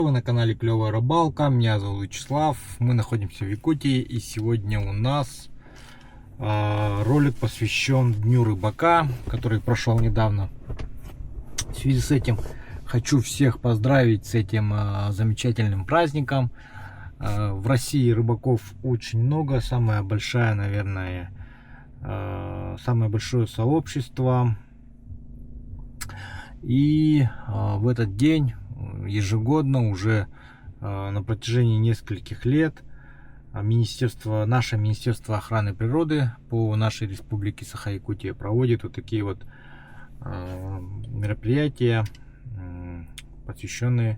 Вы на канале Клевая Рыбалка, меня зовут Вячеслав, мы находимся в Якутии, и сегодня у нас ролик посвящен Дню Рыбака, который прошел недавно. В связи с этим хочу всех поздравить с этим замечательным праздником. В России рыбаков очень много, самое большое, наверное, самое большое сообщество. И в этот день ежегодно уже на протяжении нескольких лет наше Министерство охраны природы по нашей республике Саха-Якутия проводит вот такие вот мероприятия, посвященные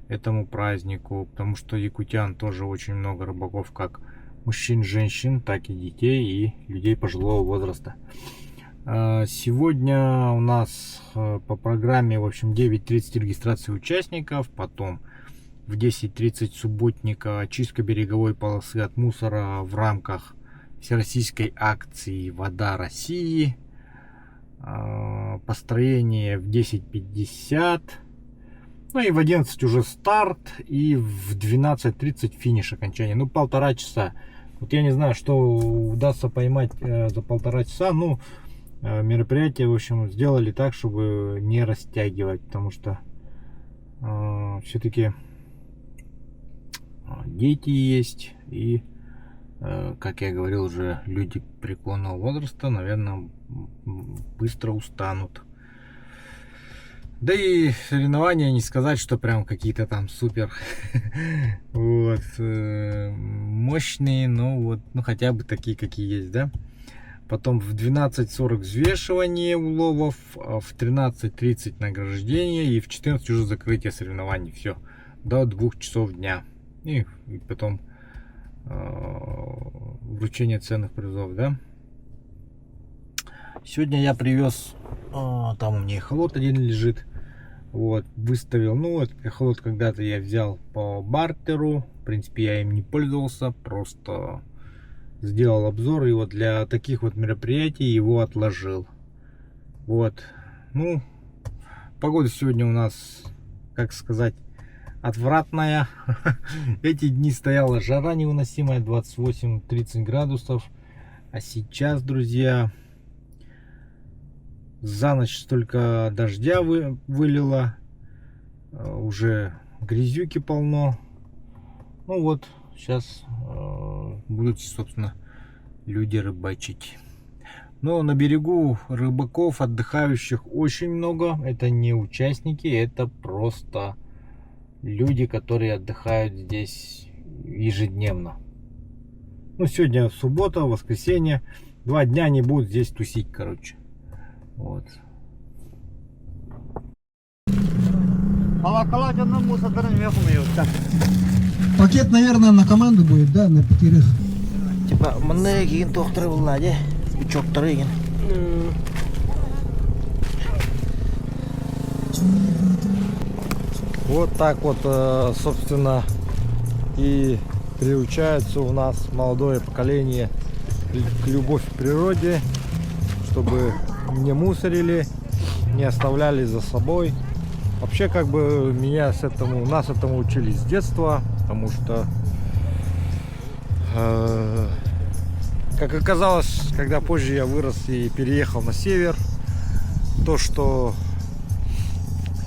этому празднику, потому что якутян тоже очень много рыбаков, как мужчин, женщин, так и детей и людей пожилого возраста. Сегодня у нас по программе, в общем, 9:30 регистрация участников, потом в 10:30 субботника очистка береговой полосы от мусора в рамках всероссийской акции «Вода России», построение в 10:50, ну и в 11 уже старт, и в 12:30 финиш окончания. Ну, 1,5 часа. Вот я не знаю, что удастся поймать за 1,5 часа, ну, мероприятие, в общем, сделали так, чтобы не растягивать, потому что все-таки дети есть и, как я говорил, уже люди преклонного возраста, наверное, быстро устанут. Да и соревнования, не сказать, что прям какие-то там супер вот мощные, но вот, ну, хотя бы такие, какие есть, да. Потом в 12:40 взвешивание уловов, в 13:30 награждение и в 14 уже закрытие соревнований. Все, до 2 часов дня. И потом вручение ценных призов, да. Сегодня я привез, там у меня эхолот один лежит. Вот, выставил, ну, этот эхолот когда-то я взял по бартеру. В принципе, я им не пользовался, просто сделал обзор, и вот для таких вот мероприятий его отложил. Вот, ну, погода сегодня у нас, как сказать, отвратная. Эти дни стояла жара невыносимая, 28-30 градусов. А сейчас, друзья, за ночь столько дождя вылило, уже грязюки полно. Ну вот, сейчас будут, собственно, люди рыбачить. Но на берегу рыбаков, отдыхающих, очень много. Это не участники, это просто люди, которые отдыхают здесь ежедневно. Ну, сегодня суббота, воскресенье. 2 дня они будут здесь тусить, короче. Вот. Пакет, наверное, на команду будет, да, на 5. Типа, мне гин тохтары владе, чокторы гин. Вот так вот, собственно, и приучается у нас молодое поколение к любовь к природе, чтобы не мусорили, не оставляли за собой. Вообще, как бы, нас этому учили с детства, потому что, как оказалось, когда позже я вырос и переехал на север, то, что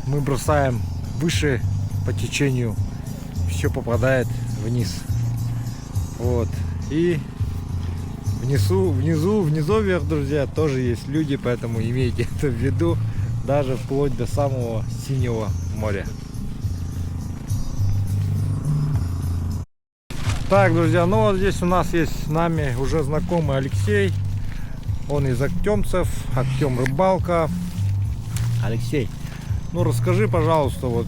мы бросаем выше по течению, все попадает вниз. Вот. И в низовьях, друзья, тоже есть люди, поэтому имейте это в виду, даже вплоть до самого Синего моря. Так, друзья, ну вот здесь у нас есть с нами уже знакомый Алексей. Он из Актемцев, Актем Рыбалка. Алексей, ну расскажи, пожалуйста, вот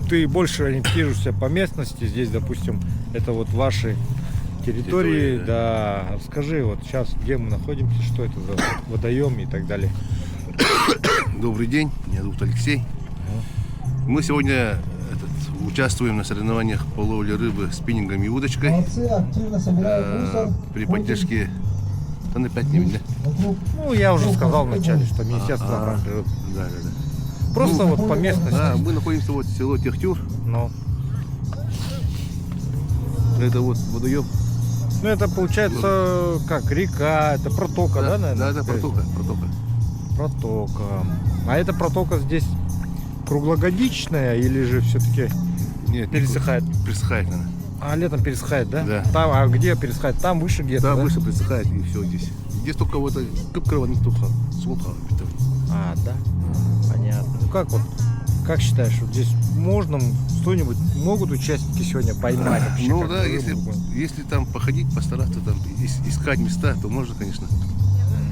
ты больше ориентируешься по местности. Здесь, допустим, это вот ваши территории, да. Расскажи, вот сейчас, где мы находимся, что это за водоем и так далее. Добрый день, меня зовут Алексей. Мы сегодня участвуем на соревнованиях по ловле рыбы спиннингом и удочкой. При поддержке на 5 дней. Ну, я уже сказал вначале, что Министерство охраны природы. Да. Просто вот по местности. Да, мы находимся вот село Техтюр. Ну. Это вот водоем. Ну, это получается, как, река, это протока, да, наверное? Да, это такая? протока. Протока. А эта протока здесь круглогодичная или же все-таки Нет, пересыхает? Пересыхает, наверное. А летом пересыхает, да? Да. Там, а где пересыхает? Там выше где-то, Да, да? выше присыхает и все здесь. Здесь только вот кыпкрова туха, сулха. А, да. Понятно. Ну как вот, как считаешь, вот здесь можно что-нибудь, могут участники сегодня поймать вообще? Ну как да, рыбу? если там походить, постараться там искать места, то можно, конечно,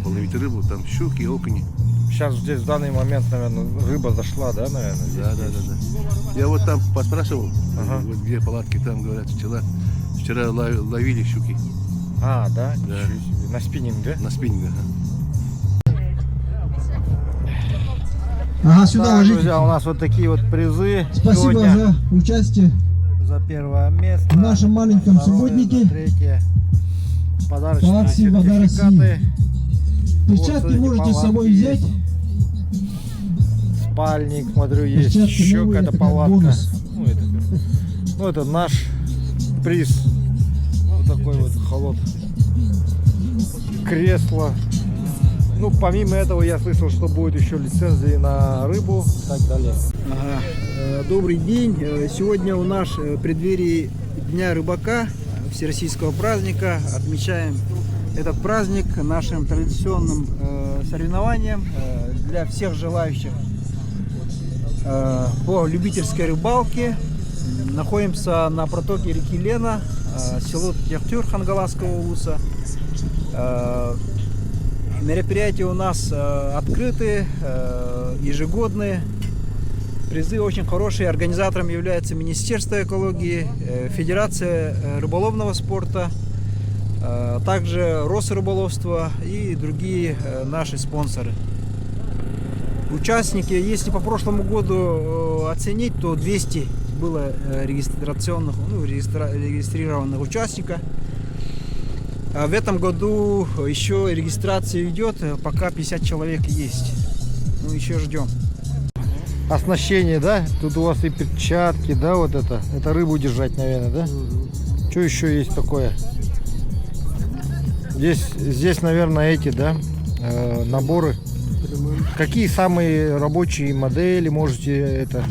половить рыбу, там щуки, окуни. Сейчас здесь в данный момент, наверное, рыба зашла, да, наверное? Здесь? Да. Я вот там поспрашивал, Ага. вот где палатки, там говорят, вчера ловили щуки А, да? Да. Ничего себе. На спиннинг, да? на спиннингах. Ага, сюда Так, ложите. друзья, у нас вот такие вот призы Спасибо сегодня за участие за первое место. в нашем маленьком второе, субботнике. за третье. Подарочные Молодцы, вода сертификаты. Перчатки Вот, можете с собой палатки взять. есть. Спальник, смотрю, есть Перчатки еще новые, какая-то это как палатка. бонус. Это наш приз. Вот такой вот холод. Кресло. Ну, помимо этого, я слышал, что будет еще лицензии на рыбу и так далее. Ага. Добрый день. Сегодня у нас в преддверии Дня рыбака, всероссийского праздника. Отмечаем этот праздник нашим традиционным соревнованием для всех желающих по любительской рыбалке. Находимся на протоке реки Лена, село Техтюр Хангаласского улуса. Мероприятия у нас открыты, ежегодные. Призы очень хорошие. Организатором является Министерство экологии, Федерация рыболовного спорта, также Росрыболовство и другие наши спонсоры. Участники, если по прошлому году оценить, то 200 было регистрированных участников. А в этом году еще регистрация идет, пока 50 человек есть. Ну, еще ждем. Оснащение, да? Тут у вас и перчатки, да, вот это. Это рыбу держать, наверное, да? Что еще есть такое? Здесь, наверное, эти, да, наборы. Какие самые рабочие модели можете это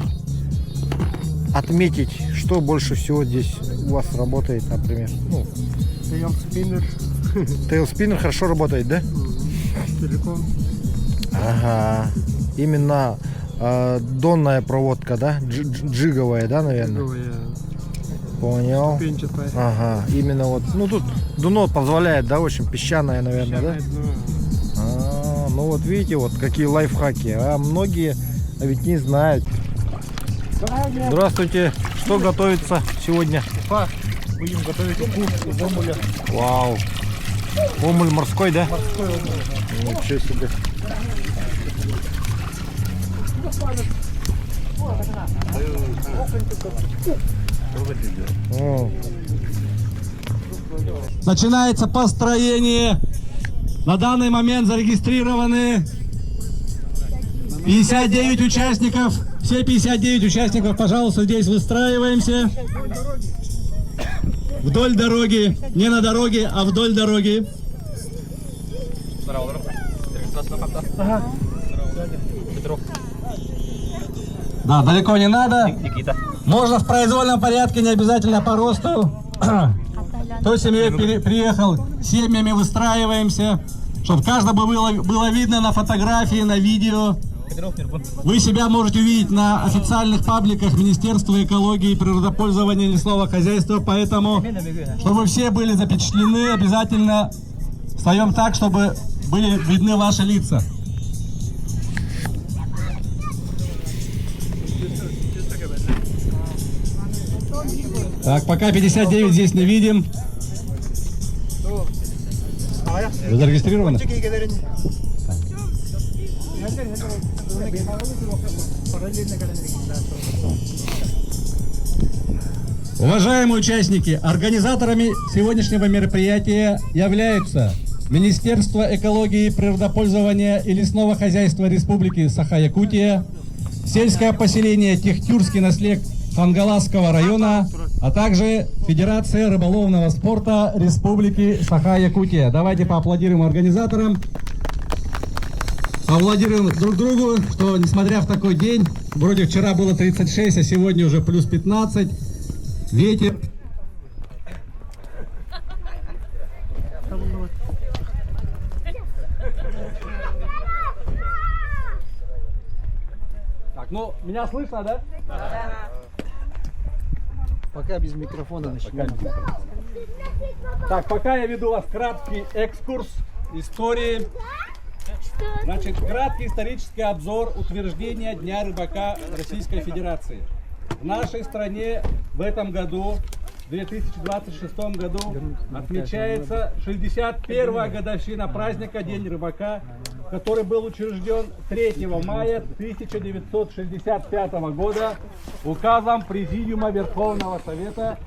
отметить? Что больше всего здесь у вас работает, например? Ну, тейлспиннер хорошо работает, да? Целиком. Ага. Именно донная проводка, да? Джиговая, да, наверное? Понял. Пенчатая. Ага. Именно вот. Ну тут дно позволяет, да, в общем, песчаное, наверное, да? Ну вот видите, вот какие лайфхаки. А многие ведь не знают. Здравствуйте. Что готовится сегодня? Будем готовить уку из омуля. Вау. Омуль морской, да? Морской омуль. Ничего себе. О. Начинается построение. На данный момент зарегистрированы 59 участников. Все 59 участников, пожалуйста, здесь выстраиваемся. Вдоль дороги. Не на дороге, а вдоль дороги. Да, далеко не надо. Можно в произвольном порядке, не обязательно по росту. Кто семьей приехал, семьями выстраиваемся, чтобы каждого было видно на фотографии, на видео. Вы себя можете увидеть на официальных пабликах Министерства экологии и природопользования и лесного хозяйства, поэтому, чтобы все были запечатлены, обязательно встаем так, чтобы были видны ваши лица. Так, пока 59 здесь не видим. Вы зарегистрированы? Уважаемые участники, организаторами сегодняшнего мероприятия являются Министерство экологии, природопользования и лесного хозяйства Республики Саха-Якутия, сельское поселение Техтюрский наследник Хангаласского района, а также Федерация рыболовного спорта Республики Саха-Якутия. Давайте поаплодируем организаторам. Поаплодируем друг другу, что несмотря в такой день, вроде вчера было 36, а сегодня уже плюс 15, ветер. Так, ну, меня слышно, да? Пока без микрофона начнем. Так, пока я веду вас в краткий экскурс истории. Значит, краткий исторический обзор утверждения Дня рыбака Российской Федерации. В нашей стране в этом году, в 2026 году, отмечается 61-я годовщина праздника День рыбака, который был учрежден 3 мая 1965 года указом Президиума Верховного Совета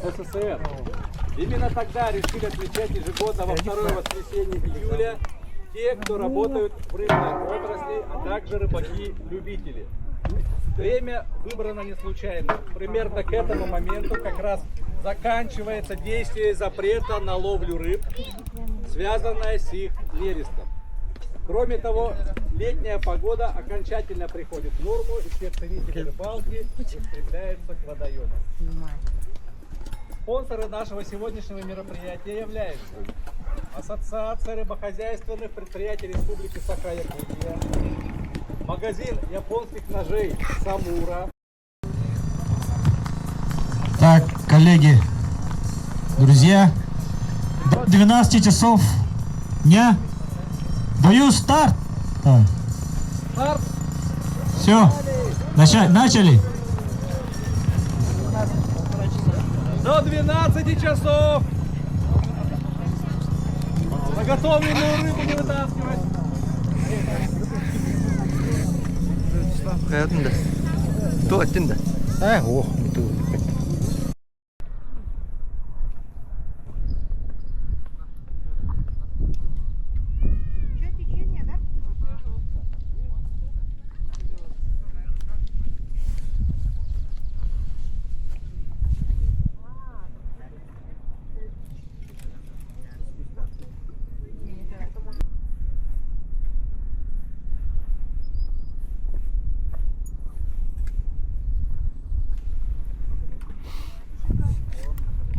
СССР. Именно тогда решили отмечать ежегодно во второе воскресенье июля те, кто работают в рыбной отрасли, а также рыбаки-любители. Время выбрано не случайно. Примерно к этому моменту как раз заканчивается действие запрета на ловлю рыб, связанное с их нерестом. Кроме того, летняя погода окончательно приходит в норму, и все ценители рыбалки устремляются к водоемам. Спонсоры нашего сегодняшнего мероприятия являются Ассоциация рыбохозяйственных предприятий Республики Саха-Якутия, магазин японских ножей Самура. Так, коллеги, друзья, до 12 часов дня даю старт. Старт. Все, начали. До 12 часов. Заготовленную рыбу не вытаскивать.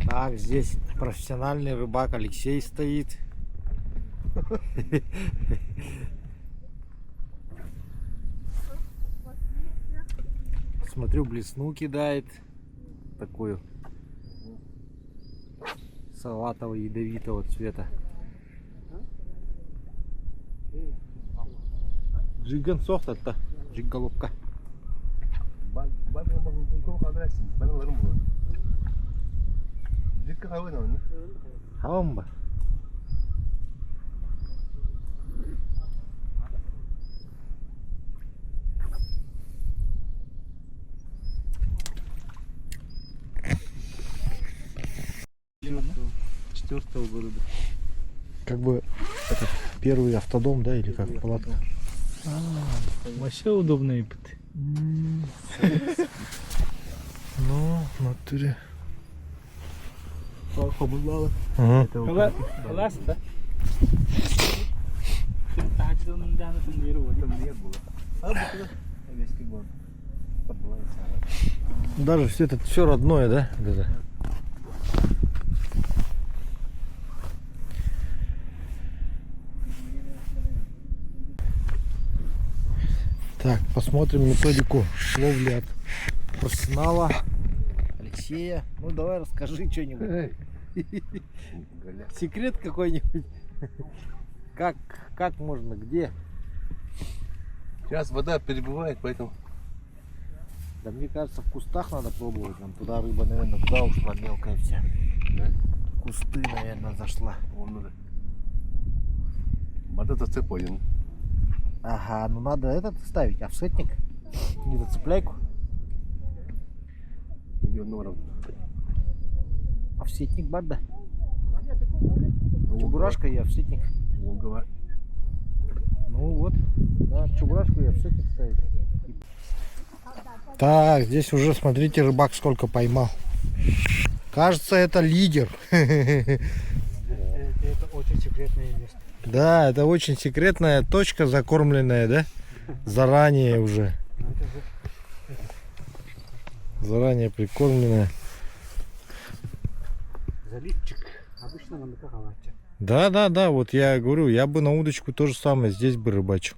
Так, здесь профессиональный рыбак Алексей стоит. Смотрю, блесну кидает. Такую салатового ядовитого цвета. Джиган сохта-то, джиголубка. Хамба. Четвертого года. Как бы это первый автодом, да, или как палатка? Вообще удобные пыты. Ну, в натуре. Класс, да? Даже все это все родное, да? Вот это. Так, посмотрим методику ловли от профессионала Алексея. Ну давай расскажи что-нибудь. Секрет какой-нибудь. Как можно, где? Сейчас вода перебывает, поэтому... Да мне кажется, в кустах надо пробовать. Нам туда рыба, наверное, туда ушла мелкая вся. Да? Кусты, наверное, зашла. Вон надо. Вот это цепоин. Ага, ну надо этот ставить, офсетник. Не зацепляйку. Офсетник бада. Чебурашка и офсетник. Волгова. Ну вот, да, чебурашку и офсетник ставить. И Так, здесь уже, смотрите, рыбак сколько поймал. Кажется, это лидер. Это очень секретное место. Да, это очень секретная точка, закормленная, да? Заранее уже. Заранее прикормленная. Заливчик. Обычно на Махалате. Да, вот я говорю, я бы на удочку то же самое здесь бы рыбачил.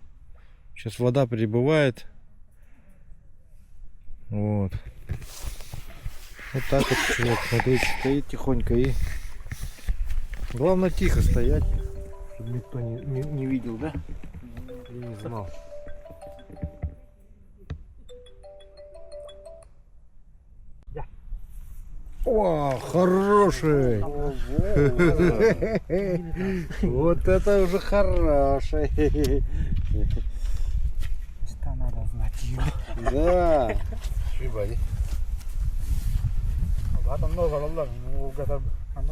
Сейчас вода прибывает. Вот. Вот так вот, чувак, смотрите, стоит тихонько и... Главное тихо стоять, чтобы никто не видел, да? И не знал. О, хороший! Вот это уже хороший! Что надо знать его. Да! Adam ne olur Allah'ım o kadar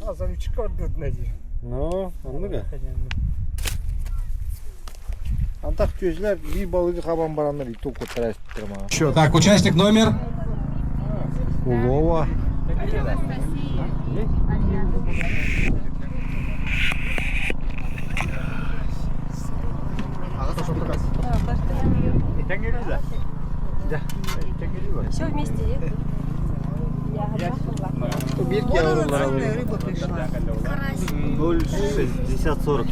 azam çıkardı ne diyor. Ну, ну-ка. Антах көзлер би балыгы хабан барандар и только трэс тырма. Так, участник номер. Улова. Все вместе, нет? Рыба пришла. 0,60-40.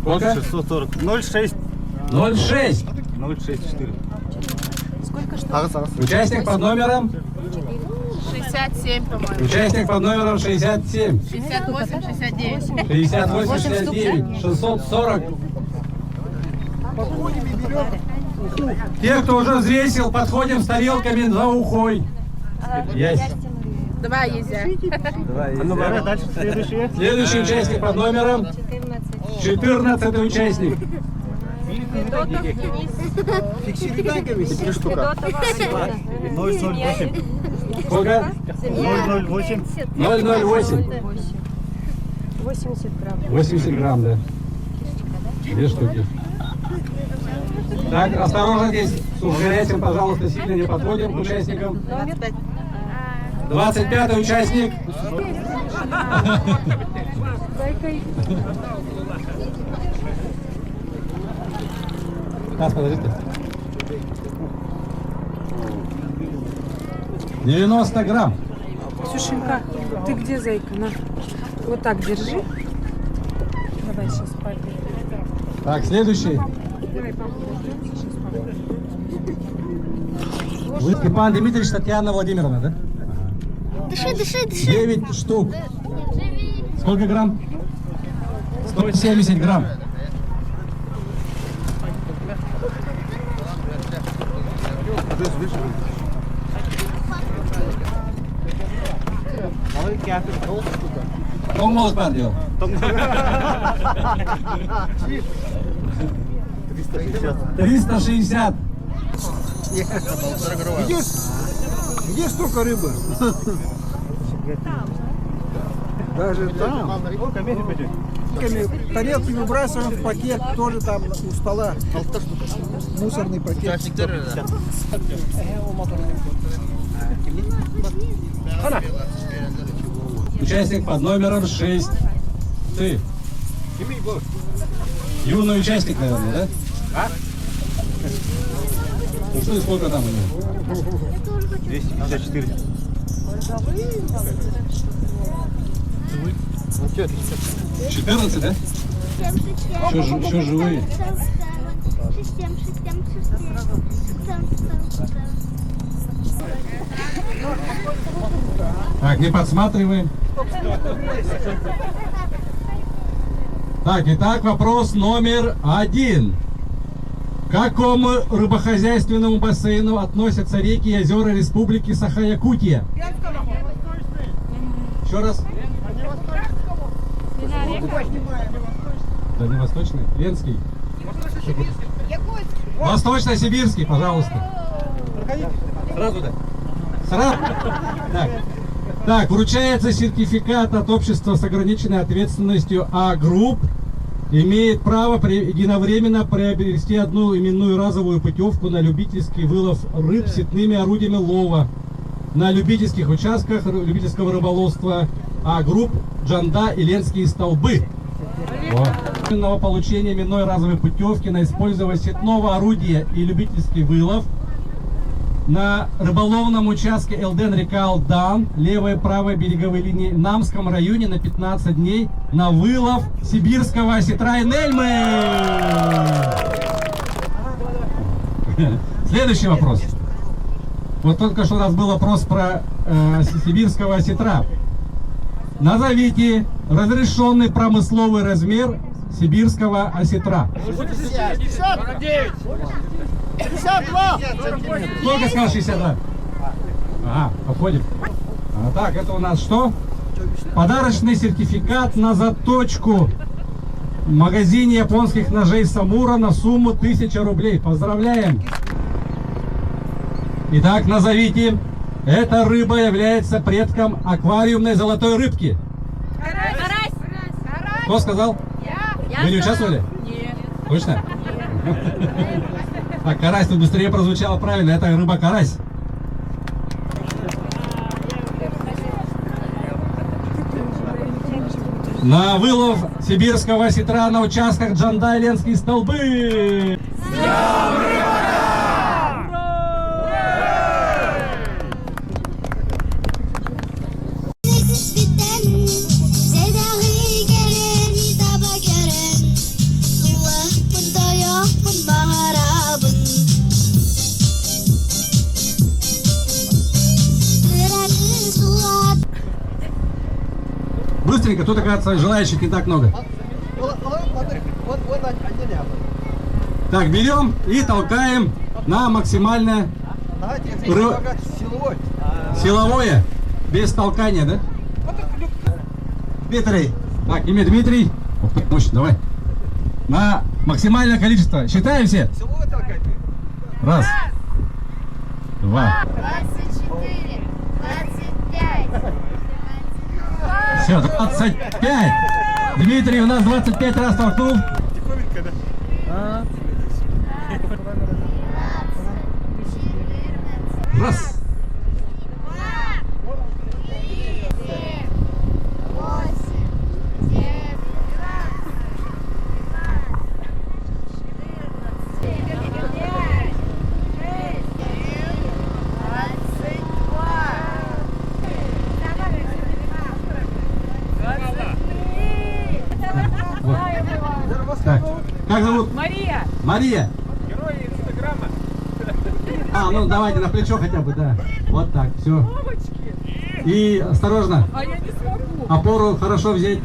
Сколько? 640. 0,6. 06. 0,64. Сколько штук? Участник под номером. 67, по-моему. Участник под номером 67. 68, 69. 58, 69. 640. Те, кто уже взвесил, подходим с тарелками за ухой. Есть. Давай, Езя. Дальше следующее. Следующий участник под номером 14 участник. Федотов Денис. Фиксируй танковый. 0,08. Сколько? 0,08. 008. 80 грамм. 80 грамм, да. Две штуки. Так, осторожно здесь. С горячим, пожалуйста, сильно не подходим к участникам. 25-й участник. Сейчас, подождите. 90 грамм. Ксюшенька, ты где, зайка? На. Вот так держи. Давай сейчас папе. Так, следующий. Давай, папа, дождемся, сейчас папа. Вы Степан Дмитриевич, Татьяна Владимировна, да? Дыши, дыши, дыши. 9 штук. Сколько грамм? 170 грамм. Том молот поддел. 360. Где столько рыбы? Даже там. Тарелки выбрасываем в пакет, тоже там у стола. Мусорный пакет. Участник под номером 6. Ты. Юный участник, наверное, да? Ну что, и сколько там у него? 254. 14, да? Еще живые. Так, не подсматриваем. Так, итак, вопрос номер 1. К какому рыбохозяйственному бассейну относятся реки и озера Республики Саха-Якутия? Еще раз. Дальневосточный? Ленский? Восточно-сибирский, пожалуйста. Сразу, да? Сразу? Так, вручается сертификат от общества с ограниченной ответственностью А-Групп имеет право единовременно приобрести одну именную разовую путевку на любительский вылов рыб сетными орудиями лова на любительских участках любительского рыболовства А-групп Джанда и Ленские столбы. О. Получения именной разовой путевки на использование сетного орудия и любительский вылов на рыболовном участке Элден река Алдан, левая и правая береговые линии, в Намском районе на 15 дней на вылов сибирского осетра и нельмы. Следующий вопрос. Вот только что у нас был вопрос про сибирского осетра. Назовите разрешенный промысловый размер сибирского осетра. 52! Сколько сказал 62? Ага, подходим. Так, это у нас что? Подарочный сертификат на заточку в магазине японских ножей Самура на сумму 1000 рублей. Поздравляем! Итак, назовите. Эта рыба является предком аквариумной золотой рыбки. Карась. Кто сказал? Вы не участвовали? Нет. Точно? Так, карась тут быстрее прозвучало правильно. Это рыба-карась. На вылов сибирского осетра на участках Джанда и Ленские столбы. Быстренько, тут, оказывается, желающих не так много. Так, берем и толкаем на максимальное силовое, без толкания, да? Дмитрий. Так, имя Дмитрий. Мощь, давай. На максимальное количество. Считаем все? Раз. Два. 24, 25. Все, 25. Дмитрий у нас 25 раз толкнул. Раз. Так, как зовут? Мария. Мария. Герой Инстаграма. Ну давайте на плечо хотя бы, да. Вот так, все. Мамочки. И осторожно. А я не смогу. Опору хорошо взять.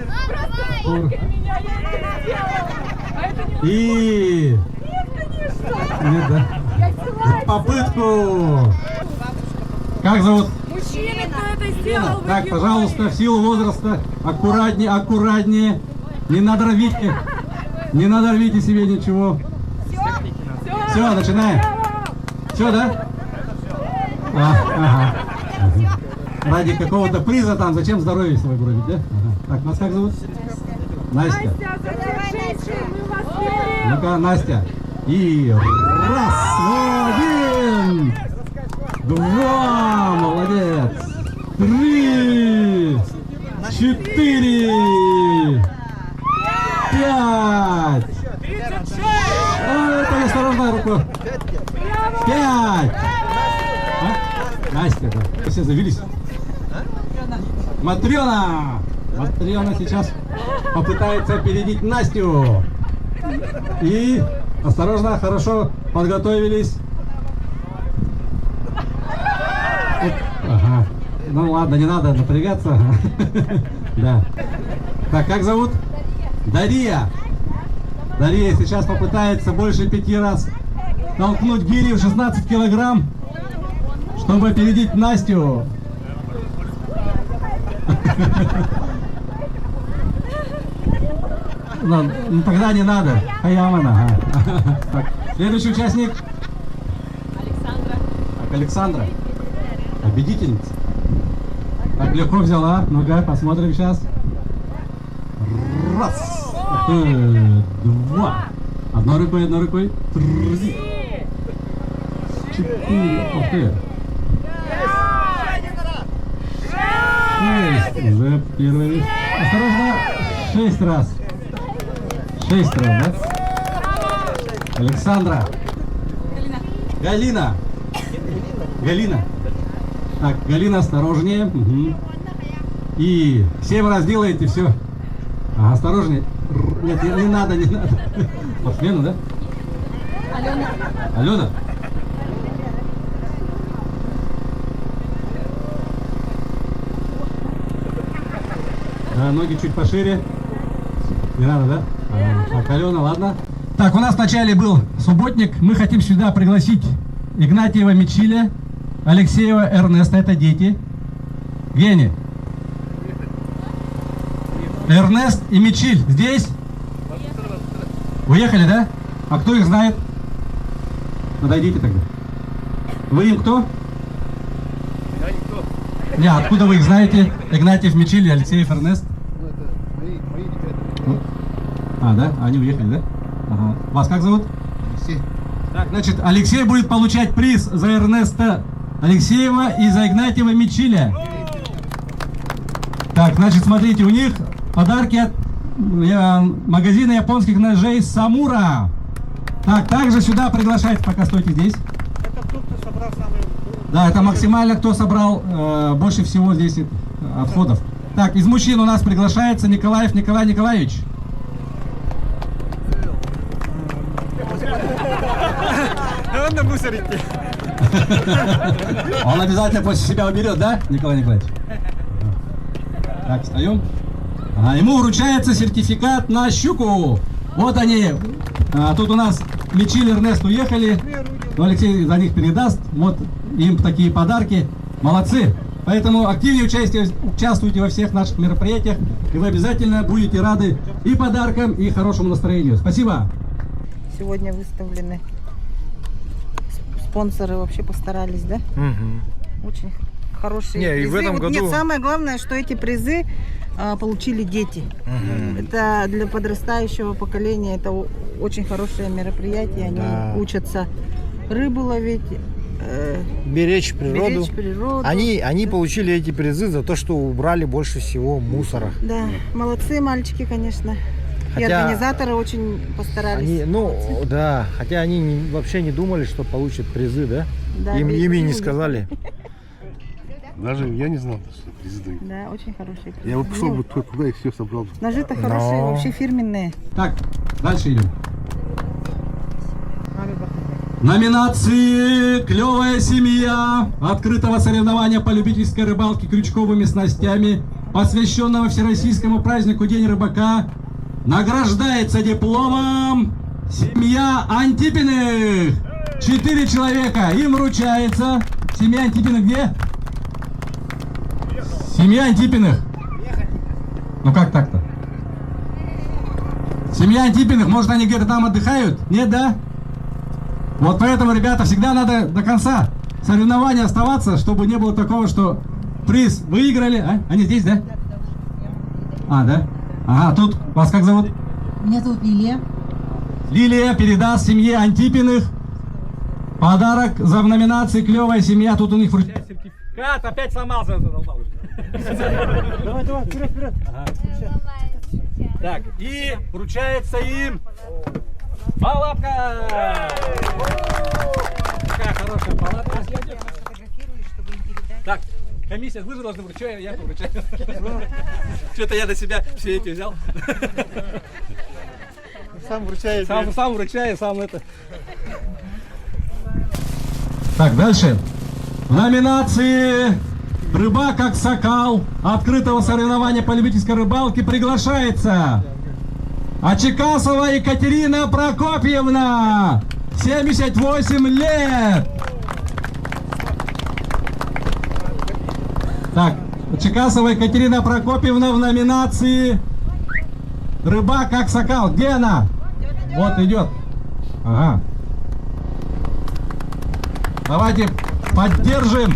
Опору. Меня я это сделала. А это не... И... Нет, конечно. Нет, да. Я взяла. Попытку. Как зовут? Мужчина, кто это сделал? Вы Так, герои. пожалуйста, в силу возраста аккуратнее, аккуратнее. Не надо рвить. Не надо рвите себе ничего. Все, начинаем. Все, да? Ага. Ради какого-то приза там, зачем здоровье свое гробить, да? Ага. Так, вас как зовут? Настя. Настя, зачем мы вас верим? Ну-ка, Настя. И раз, один, два, молодец. 3, 4, 5. Это осторожно руку. 5. Настя, да. Все завелись. Матрена. Матрена сейчас попытается опередить Настю. И осторожно, хорошо подготовились. Ага. Ну ладно, не надо напрягаться. Да. Так, как зовут? Дарья. Дарья сейчас попытается больше 5 раз толкнуть гири в 16 килограмм, чтобы опередить Настю. Ну, тогда не надо. Хаямана. Так, следующий участник. Александра. Так, Александра. Победительница. Так, легко взяла. Ну-ка, посмотрим сейчас. Раз. 2. Одной рукой, одной рукой. 3. 4. Ух ты. 6. Уже первый вид. Осторожно. 6 раз. 6 раз, да? Александра. Галина. Галина. Так, Галина, осторожнее. Угу. И 7 раз делаете, все. Ага, осторожнее. Нет, не надо, не надо. По смену, да? Алена. Алена? Да, ноги чуть пошире. Не надо, да? Так, Алена, ладно. Так, у нас вначале был субботник. Мы хотим сюда пригласить Игнатьева Мичиля, Алексеева Эрнеста. Это дети. Гене. Эрнест и Мичиль здесь? Уехали, да? А кто их знает? Подойдите тогда. Вы им кто? Я никто. Не, откуда вы их знаете? Игнатьев Мичиль и Алексеев Эрнест? Ну, это мои ребята. А, да? Они уехали, да? Ага. Вас как зовут? Алексей. Так, значит, Алексей будет получать приз за Эрнеста Алексеева и за Игнатьева Мичиля. Так, значит, смотрите, у них подарки от магазина японских ножей Самура. Так, также сюда приглашайте, пока стойте здесь. Это тот, кто собрал самые... Да, это максимально, кто собрал больше всего здесь отходов. Так, из мужчин у нас приглашается Николаев Николай Николаевич. Он на мусорике. Он обязательно после себя уберет, да, Николай Николаевич? Так, встаем. Ему вручается сертификат на щуку. Вот они. Тут у нас Мичиль и Эрнест уехали. Но Алексей за них передаст. Вот им такие подарки. Молодцы. Поэтому активнее участвуйте во всех наших мероприятиях. И вы обязательно будете рады и подаркам, и хорошему настроению. Спасибо. Сегодня выставлены. Спонсоры вообще постарались, да? Очень хорошие Не, призы. и в этом Вот году- Нет, самое главное, что эти призы получили дети. Это для подрастающего поколения это очень хорошее мероприятие. Они Да. учатся рыбу ловить, Беречь природу. беречь природу. Они получили эти призы за то, что убрали больше всего мусора. Да, молодцы мальчики, конечно. И Хотя организаторы очень постарались. Хотя они вообще не думали, что получат призы, да? Да, Им призы не были. сказали. Даже я не знал, что призы дают. Да, очень хорошие призы. Я вот пошел бы туда и все собрал. Ножи-то хорошие, вообще фирменные. Так, дальше идем. Номинации «Клевая семья» открытого соревнования по любительской рыбалке крючковыми снастями, посвященного всероссийскому празднику День рыбака, награждается дипломом семья Антипиных. 4 человека. Им вручается. Семья Антипиных где? Семья Антипиных. Ну как так-то? Семья Антипиных, может, они где-то там отдыхают? Нет, да? Вот поэтому, ребята, всегда надо до конца соревнования оставаться, чтобы не было такого, что приз выиграли. А? Они здесь, да? А, да? Ага, тут вас как зовут? Меня зовут Лилия. Лилия передаст семье Антипиных подарок за в номинации «Клевая семья». Тут у них вручается сертификат. Опять сломался. Давай, вперед, вперед. Так, и вручается им палатка. Какая хорошая палатка. Так, комиссия, вы же должны вручать, я вручаю. Что-то я до себя все эти взял. Сам вручает. Сам вручаю, сам это. Так, дальше. В номинации «Рыбак как сокал» открытого соревнования по любительской рыбалке приглашается Ачекасова Екатерина Прокопьевна, 78 лет. Так, Ачекасова Екатерина Прокопьевна в номинации «Рыбак как сокал». Где она? Вот идет. Ага. Давайте поддержим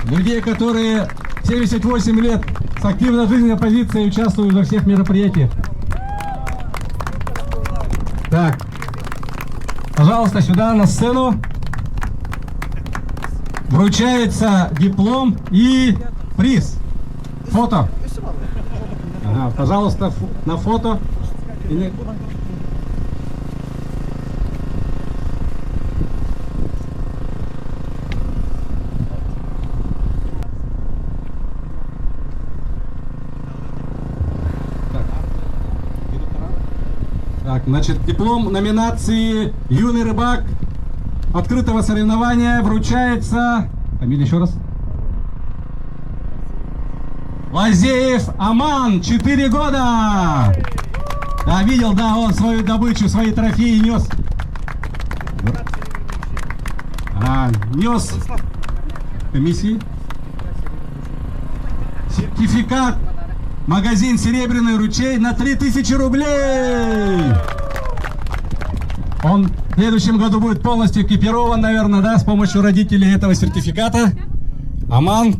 людей, которые 78 лет с активной жизненной позицией участвуют во всех мероприятиях. Так, пожалуйста, сюда на сцену. Вручается диплом и приз. Фото. Ага, пожалуйста, на фото. Или... Так, значит, диплом номинации «Юный рыбак» открытого соревнования вручается... Фамилия еще раз. Лазеев Аман, 4 года. Да, видел, да, он свою добычу, свои трофеи нес. Нес комиссии. Сертификат. Магазин «Серебряный ручей» на 3000 рублей. Он в следующем году будет полностью экипирован, наверное, да, с помощью родителей этого сертификата. Аман,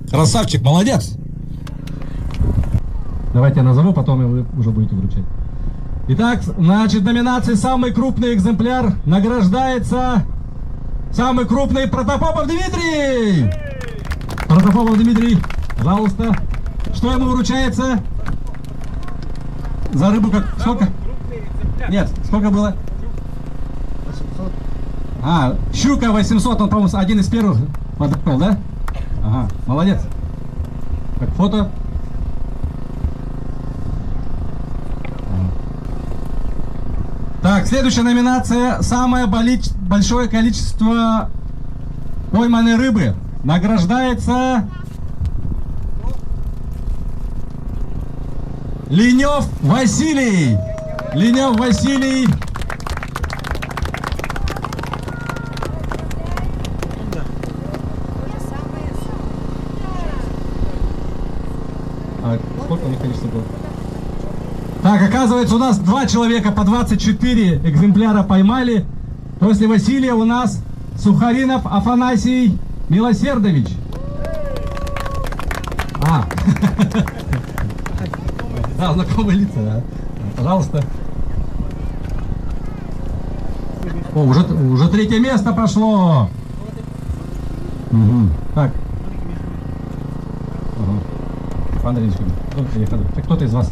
красавчик, молодец. Давайте я назову, потом вы уже будете вручать. Итак, значит, в номинации «Самый крупный экземпляр» награждается самый крупный Протопопов Дмитрий. Протопопов Дмитрий, пожалуйста. Что ему вручается? За рыбу как? Сколько? Нет, сколько было? 800. Щука 800, он, по-моему, один из первых подошел, да? Ага, молодец. Так, фото. Так, следующая номинация. Самое большое количество пойманной рыбы. Награждается Ленев Василий. Ленев Василий. Сколько у них количество было? Так, оказывается, у нас 2 человека по 24 экземпляра поймали. После Василия у нас Сухаринов Афанасий Милосердович. Да, знакомые лица, да. Пожалуйста. О, уже 3-е место пошло. Угу. Так. Кто-то из вас.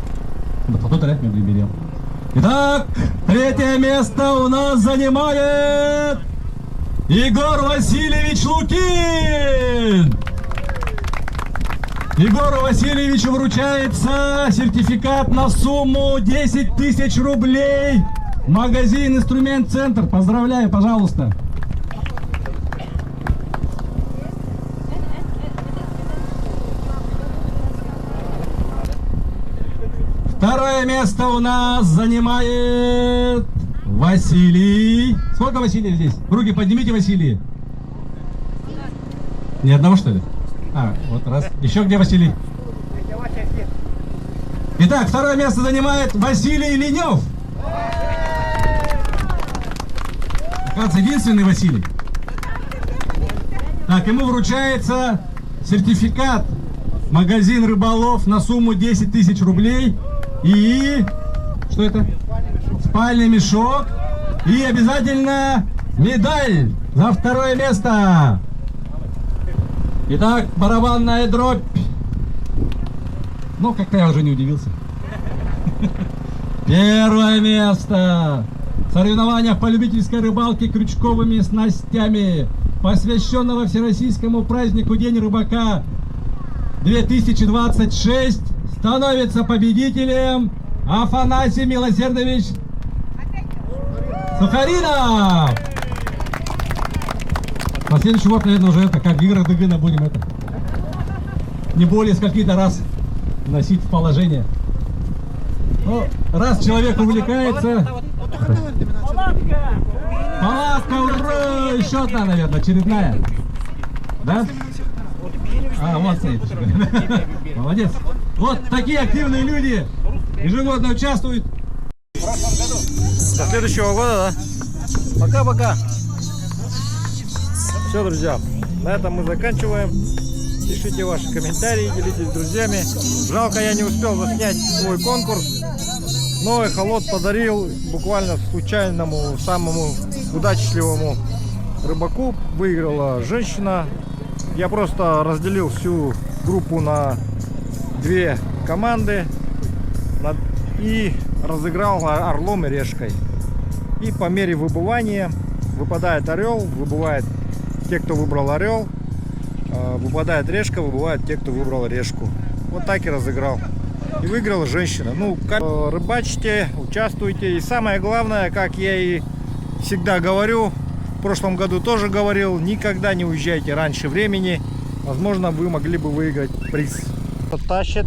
Итак, 3-е место у нас занимает Егор Васильевич Лукин. Егору Васильевичу вручается сертификат на сумму 10 тысяч рублей. Магазин «Инструмент Центр». Поздравляю, пожалуйста. Второе место у нас занимает Василий. Сколько Василий здесь? Руки поднимите, Василий. Ни одного, что ли? Вот раз. Еще где Василий? Итак, второе место занимает Василий Ленев. Оказывается, единственный Василий. Так, ему вручается сертификат магазин «Рыболов» на сумму 10 тысяч рублей. И... Что это? Спальный мешок. И обязательно медаль за 2-е место. Итак, барабанная дробь. Ну, как-то я уже не удивился. 1-е место. Соревнования по любительской рыбалке крючковыми снастями, посвященного всероссийскому празднику День рыбака 2026, становится победителем Афанасий Милосердович Сухаринов. На следующий год, наверное, уже это как в играх Дыгына будем это не более скольки-то раз носить в положение. Ну, раз человек увлекается... Палатка, ура! Еще одна, наверное, очередная. Да? Вот стоит. Молодец. Вот такие активные люди ежегодно участвуют. До следующего года, да? Пока-пока. Все, друзья, на этом мы заканчиваем. пишите ваши комментарии, делитесь с друзьями. Жалко, я не успел заснять свой конкурс, но эхолот подарил буквально случайному, самому удачливому рыбаку. Выиграла женщина. Я просто разделил всю группу на 2 команды и разыграл орлом и решкой. И по мере выбывания выпадает орел, выбывает те, кто выбрал орел, выпадает решка, выбывают те, кто выбрал решку. Вот так и разыграл. И выиграла женщина. Ну, рыбачьте, участвуйте. И самое главное, как я и всегда говорю, в прошлом году тоже говорил, никогда не уезжайте раньше времени. Возможно, вы могли бы выиграть приз. Кто тащит?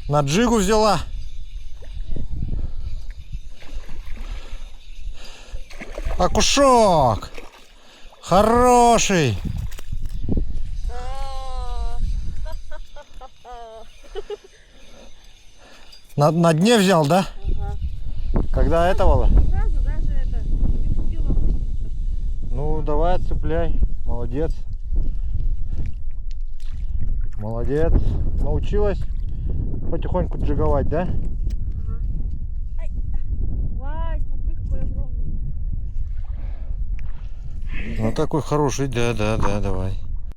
На джигу взяла. Окушок! Хороший! На дне взял, да? Ага. Когда это было? Сразу даже это не успела. Ну, давай, цепляй. Молодец. Молодец. Научилась потихоньку джиговать, да? Вай, смотри, какой огромный. Ну, такой хороший, да, давай.